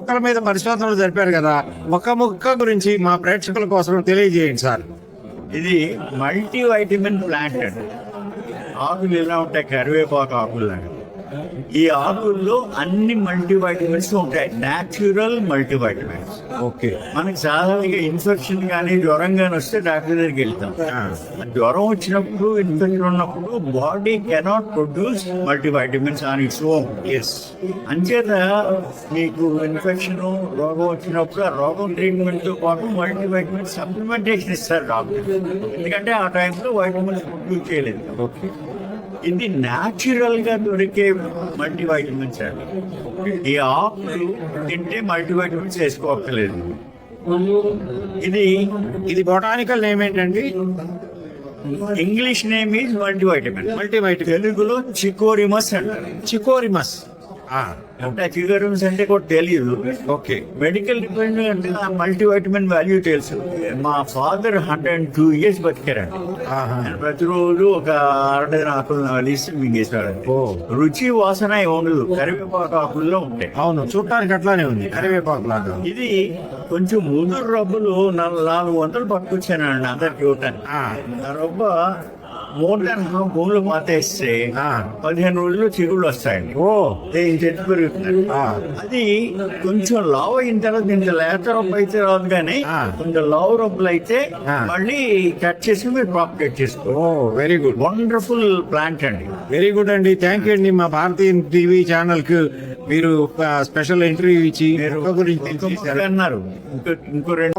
మొక్కల మీద పరిశోధనలు జరిపారు కదా, ఒక మొక్క గురించి మా ప్రేక్షకుల కోసం తెలియజేయండి సార్. ఇది మల్టీ వైటమిన్ ప్లాంట్ అండి. ఆకులు ఎలా ఉంటాయి, కరివేపాకు ఆకుల్లాగా. ఈ ఆకుల్లో అన్ని మల్టీ వైటమిన్స్ ఉంటాయి, న్యాచురల్ మల్టీ వైటమిన్స్. ఓకే. మనకి సాధారణంగా ఇన్ఫెక్షన్ కానీ జ్వరం కానీ వస్తే డాక్టర్ దగ్గరికి వెళ్తాం. జ్వరం వచ్చినప్పుడు, ఇన్ఫెక్షన్ ఉన్నప్పుడు body cannot produce multi vitamins on its own. అంచేత మీకు ఇన్ఫెక్షన్, రోగం వచ్చినప్పుడు ఆ రోగం ట్రీట్మెంట్తో పాటు మల్టీ వైటమిన్ సప్లిమెంటేషన్ ఇస్తారు డాక్టర్. ఎందుకంటే ఆ టైంలో వైటమిన్స్ ప్రొడ్యూస్ చేయలేదు. ఓకే. ఇది న్యాచురల్ గా దొరికే మల్టీ వైటమిన్స్ అండి. ఈ ఆకులు తింటే మల్టీ వైటమిన్స్ వేసుకోవట్లేదు. ఇది బొటానికల్ నేమ్ ఏంటండి? English name is multi vitamin. తెలుగులో చికోరిమస్ అంటారు. చికోరిమస్. అంటే చికోరిమస్ అంటే కూడా తెలియదు. ఓకే. మెడికల్ డిపార్ట్మెంట్ అంటే ఆ మల్టీ వైటమిన్ వాల్యూ తెలుసు. మా ఫాదర్ 102 years బతికారండి. ఆయన ప్రతిరోజు ఒక అరడైన ఆకులను వలిసి మింగేశాడండి. రుచి వాసన ఉండదు, కరివేపాకు ఆకుల్లో ఉంటాయి. అవును, చూడటానికి అట్లానే ఉంది, కరివేపాకు లాగా. ఇది కొంచెం ముదురు రబ్బులు 400 పట్టుకొచ్చానండి అందరికి ఇవ్వటానికి. ఆ రబ్బ మోర్ దాన్ భూములు మాతేస్తే 15 రోజుల్లో చిగుళ్ళు వస్తాయండి. చెట్టు పెరుగుతుంది. అది కొంచెం లావు అయిన తర్వాత ఇంత లేత రొబ్బు అయితే రాదు, కానీ కొంచెం లావు రొబ్బులు అయితే మళ్ళీ కట్ చేసి మీరు ప్రాపగేట్ చేసుకో. వెరీ గుడ్, వండర్ఫుల్ ప్లాంట్ అండి. వెరీ గుడ్ అండి. థ్యాంక్ యూ అండి. మా భారతీయ టీవీ ఛానల్ కు మీరు స్పెషల్ ఇంటర్వ్యూ ఇచ్చి గురించి అన్నారు. ఇంకో 2